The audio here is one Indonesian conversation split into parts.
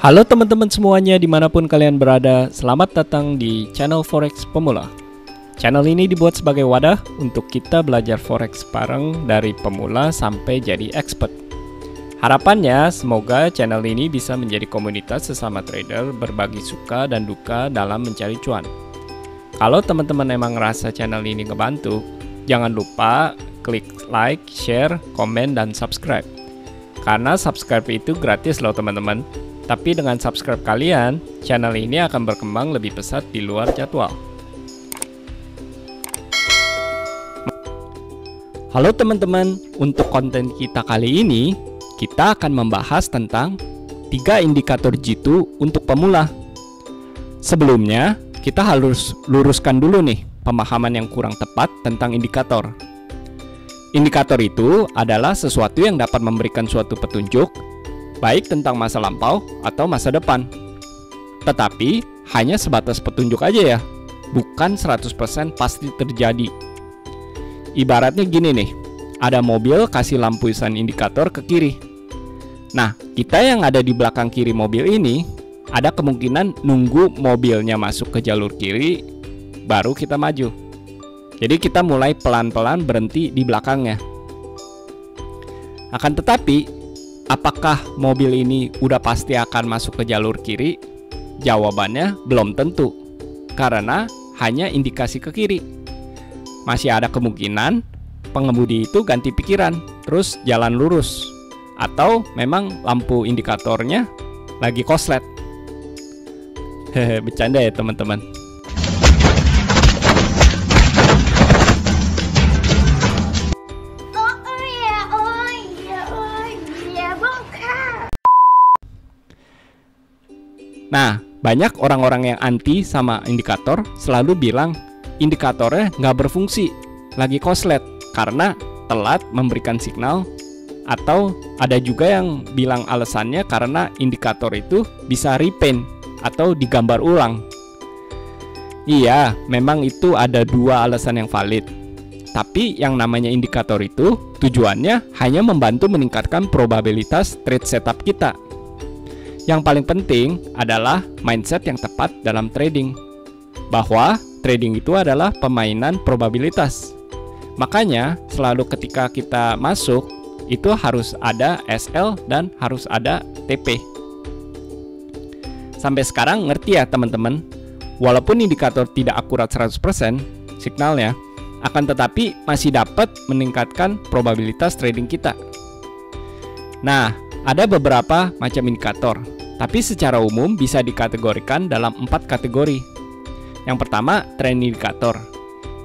Halo teman-teman semuanya dimanapun kalian berada, selamat datang di channel Forex Pemula. Channel ini dibuat sebagai wadah untuk kita belajar Forex bareng dari pemula sampai jadi expert. Harapannya semoga channel ini bisa menjadi komunitas sesama trader berbagi suka dan duka dalam mencari cuan. Kalau teman-teman emang ngerasa channel ini ngebantu, jangan lupa klik like, share, komen, dan subscribe. Karena subscribe itu gratis loh teman-teman. Tapi dengan subscribe kalian, channel ini akan berkembang lebih pesat di luar jadwal. Halo teman-teman, untuk konten kita kali ini, kita akan membahas tentang 3 indikator G2 untuk pemula. Sebelumnya, kita harus luruskan dulu nih pemahaman yang kurang tepat tentang indikator. Indikator itu adalah sesuatu yang dapat memberikan suatu petunjuk baik tentang masa lampau atau masa depan. Tetapi hanya sebatas petunjuk aja ya, bukan 100% pasti terjadi. Ibaratnya gini nih, ada mobil kasih lampu isan indikator ke kiri. Nah, kita yang ada di belakang kiri mobil ini, ada kemungkinan nunggu mobilnya masuk ke jalur kiri, baru kita maju. Jadi kita mulai pelan-pelan berhenti di belakangnya. Akan tetapi, apakah mobil ini udah pasti akan masuk ke jalur kiri? Jawabannya belum tentu, karena hanya indikasi ke kiri. Masih ada kemungkinan pengemudi itu ganti pikiran, terus jalan lurus. Atau memang lampu indikatornya lagi koslet. Hehe, bercanda ya teman-teman. Nah, banyak orang-orang yang anti sama indikator selalu bilang indikatornya nggak berfungsi, lagi koslet, karena telat memberikan signal. Atau ada juga yang bilang alasannya karena indikator itu bisa repaint atau digambar ulang. Iya, memang itu ada 2 alasan yang valid. Tapi yang namanya indikator itu tujuannya hanya membantu meningkatkan probabilitas trade setup kita. Yang paling penting adalah mindset yang tepat dalam trading, bahwa trading itu adalah permainan probabilitas. Makanya selalu ketika kita masuk, itu harus ada SL dan harus ada TP. Sampai sekarang ngerti ya teman-teman? Walaupun indikator tidak akurat 100% signalnya, akan tetapi masih dapat meningkatkan probabilitas trading kita. Nah, ada beberapa macam indikator, tapi secara umum bisa dikategorikan dalam 4 kategori. Yang pertama, trend indikator.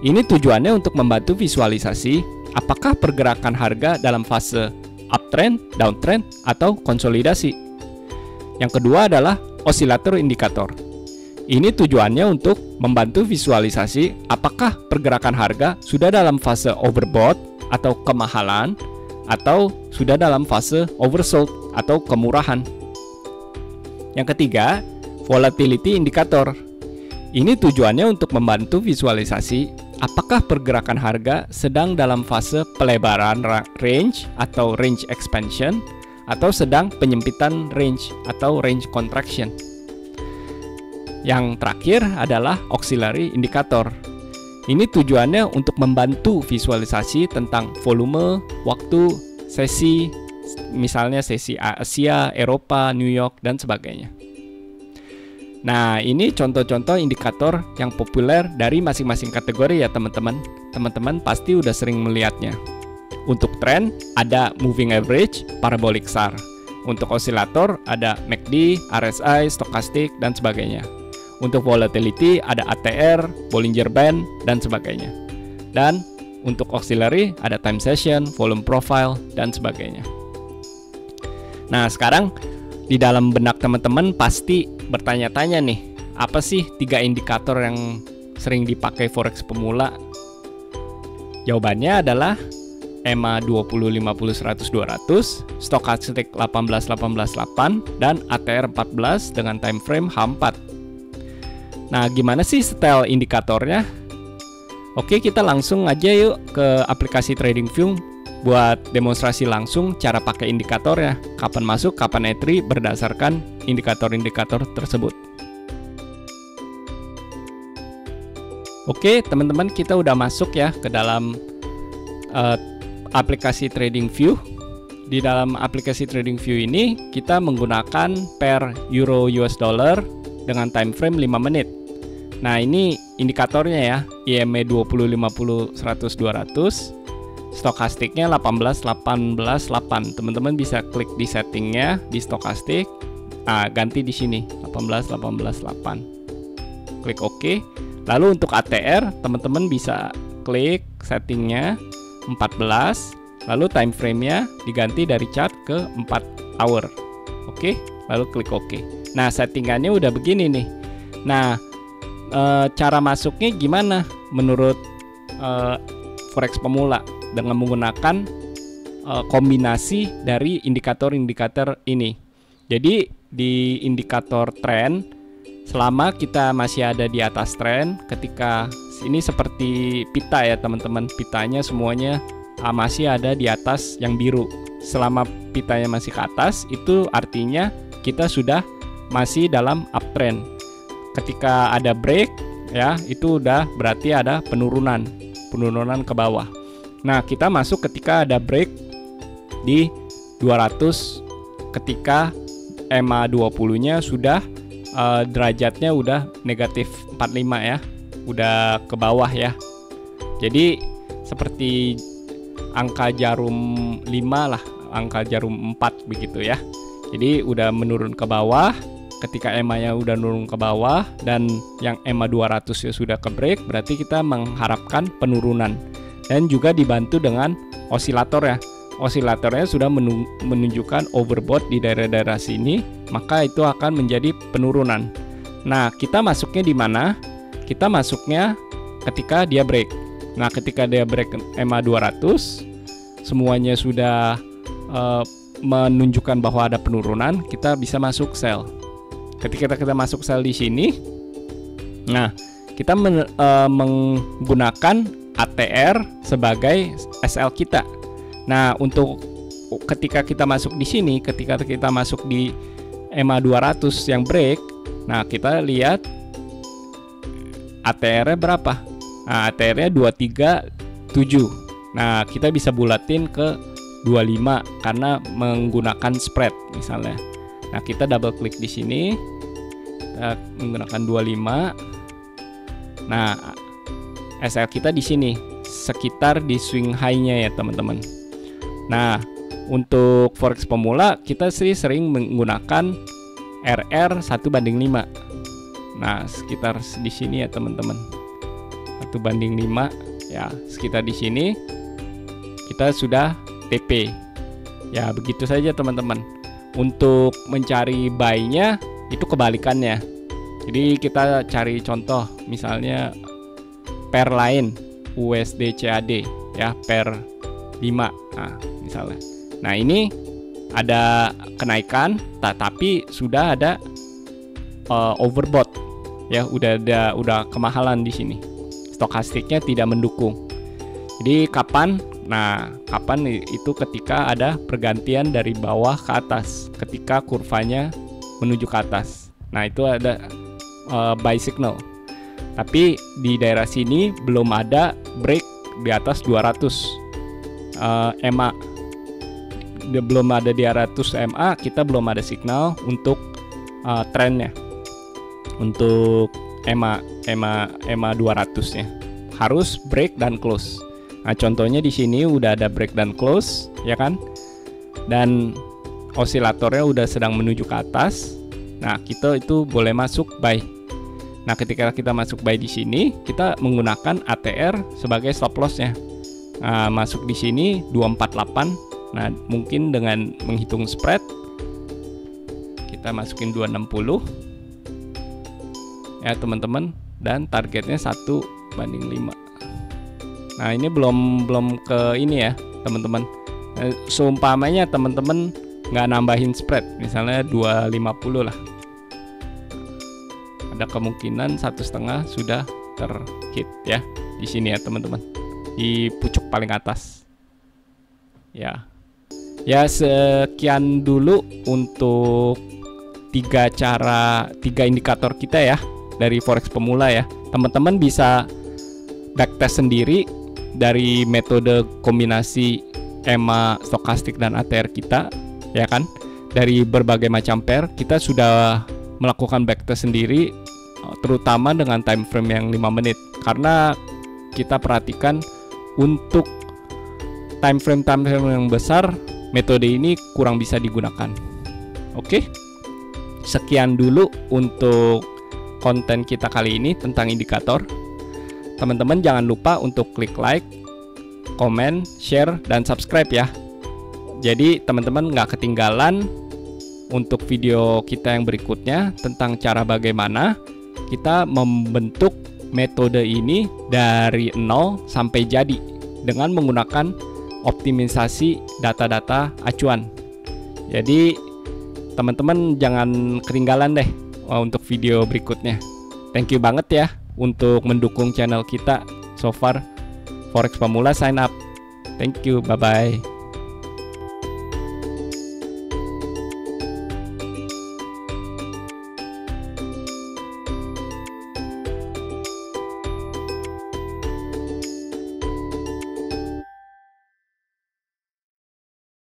Ini tujuannya untuk membantu visualisasi apakah pergerakan harga dalam fase uptrend, downtrend, atau konsolidasi. Yang kedua adalah osilator indikator. Ini tujuannya untuk membantu visualisasi apakah pergerakan harga sudah dalam fase overbought atau kemahalan, atau sudah dalam fase oversold atau kemurahan. Yang ketiga, volatility indikator. Ini tujuannya untuk membantu visualisasi apakah pergerakan harga sedang dalam fase pelebaran range atau range expansion, atau sedang penyempitan range atau range contraction. Yang terakhir adalah auxiliary indikator. Ini tujuannya untuk membantu visualisasi tentang volume, waktu, sesi, misalnya sesi Asia, Eropa, New York, dan sebagainya. Nah, ini contoh-contoh indikator yang populer dari masing-masing kategori ya teman-teman. Teman-teman pasti udah sering melihatnya. Untuk trend ada moving average, parabolic SAR. Untuk osilator ada MACD, RSI, stokastik, dan sebagainya. Untuk volatility ada ATR, Bollinger Band, dan sebagainya. Dan untuk auxiliary ada time session, volume profile, dan sebagainya. Nah, sekarang di dalam benak teman-teman pasti bertanya-tanya nih, apa sih 3 indikator yang sering dipakai forex pemula? Jawabannya adalah EMA 20, 50, 100, 200, stokastik 18, 18, 8, dan ATR 14 dengan time frame H4. Nah, gimana sih setel indikatornya? Oke, kita langsung aja yuk ke aplikasi TradingView buat demonstrasi langsung cara pakai indikatornya, kapan masuk, kapan entry berdasarkan indikator-indikator tersebut. Oke, teman-teman, kita udah masuk ya ke dalam aplikasi TradingView. Di dalam aplikasi TradingView ini kita menggunakan pair euro US dollar dengan time frame 5 menit. Nah, ini indikatornya ya, EMA 20, 50, 100, 200. Stokastiknya 18, 18, 8. Teman-teman bisa klik di settingnya di stokastik. Ganti di sini 18, 18, 8. Klik OK. Lalu untuk ATR, teman-teman bisa klik settingnya 14. Lalu time frame-nya diganti dari chart ke 4 hour. Oke, lalu klik OK. Nah, settingannya udah begini nih. Nah, cara masuknya gimana menurut forex pemula? Dengan menggunakan kombinasi dari indikator-indikator ini. Jadi di indikator trend, selama kita masih ada di atas trend, ketika ini seperti pita ya teman-teman, pitanya semuanya masih ada di atas yang biru. Selama pitanya masih ke atas, itu artinya kita sudah masih dalam uptrend. Ketika ada break ya, itu udah berarti ada penurunan ke bawah. Nah, kita masuk ketika ada break di 200, ketika EMA 20-nya sudah derajatnya udah negatif 45 ya, udah ke bawah ya. Jadi seperti angka jarum 5 lah, angka jarum 4 begitu ya. Jadi udah menurun ke bawah. Ketika EMA-nya udah menurun ke bawah dan yang EMA 200 ya sudah ke break, berarti kita mengharapkan penurunan. Dan juga dibantu dengan osilator ya. Osilatornya sudah menunjukkan overbought di daerah-daerah sini, maka itu akan menjadi penurunan. Nah, kita masuknya di mana? Kita masuknya ketika dia break. Nah, ketika dia break EMA 200, semuanya sudah menunjukkan bahwa ada penurunan, kita bisa masuk sell. Ketika kita masuk sell di sini, nah, kita menggunakan ATR sebagai SL kita. Nah, untuk ketika kita masuk di sini, ketika kita masuk di EMA 200 yang break, nah kita lihat ATR-nya berapa? Nah, ATR-nya 237. Nah, kita bisa bulatin ke 25 karena menggunakan spread misalnya. Nah, kita double klik di sini. Kita menggunakan 25. Nah, SL kita di sini sekitar di swing high-nya ya teman-teman. Nah, untuk forex pemula kita sering menggunakan RR 1/5. Nah, sekitar di sini ya teman-teman. 1/5 ya, sekitar di sini kita sudah TP. Ya, begitu saja teman-teman. Untuk mencari buy-nya itu kebalikannya. Jadi kita cari contoh misalnya pair lain USD CAD ya, pair 5 misalnya. Nah, ini ada kenaikan tapi sudah ada overbought ya, udah kemahalan di sini. Stokastiknya tidak mendukung. Jadi kapan? Nah, kapan itu ketika ada pergantian dari bawah ke atas, ketika kurvanya menuju ke atas. Nah, itu ada buy signal. Tapi di daerah sini belum ada break di atas 200 EMA. Belum ada di 200 EMA, kita belum ada signal untuk trennya. Untuk EMA 200-nya harus break dan close. Nah, contohnya di sini udah ada break dan close, ya kan? Dan osilatornya udah sedang menuju ke atas. Nah, kita itu boleh masuk buy. Nah, ketika kita masuk buy di sini, kita menggunakan ATR sebagai stop loss-nya. Nah, masuk di sini 248. Nah, mungkin dengan menghitung spread kita masukin 260. Ya, teman-teman, dan targetnya 1/5. Nah, ini belum ke ini ya, teman-teman. Seumpamanya teman-teman nggak nambahin spread, misalnya 250 lah. Ada kemungkinan 1,5 sudah terhit ya di sini ya teman-teman, di pucuk paling atas. Ya. Ya, sekian dulu untuk 3 indikator kita ya dari forex pemula ya. Teman-teman bisa backtest sendiri dari metode kombinasi EMA, stokastik dan ATR kita, ya kan? Dari berbagai macam pair kita sudah melakukan backtest sendiri, terutama dengan time frame yang 5 menit. Karena kita perhatikan untuk time frame yang besar, metode ini kurang bisa digunakan. Oke, sekian dulu untuk konten kita kali ini tentang indikator. Teman-teman jangan lupa untuk klik like, komen, share, dan subscribe ya. Jadi teman-teman nggak ketinggalan untuk video kita yang berikutnya tentang cara bagaimana kita membentuk metode ini dari 0 sampai jadi dengan menggunakan optimisasi data-data acuan. Jadi teman-teman jangan ketinggalan deh untuk video berikutnya. Thank you banget ya untuk mendukung channel kita. So far Forex Pemula sign up. Thank you, bye-bye.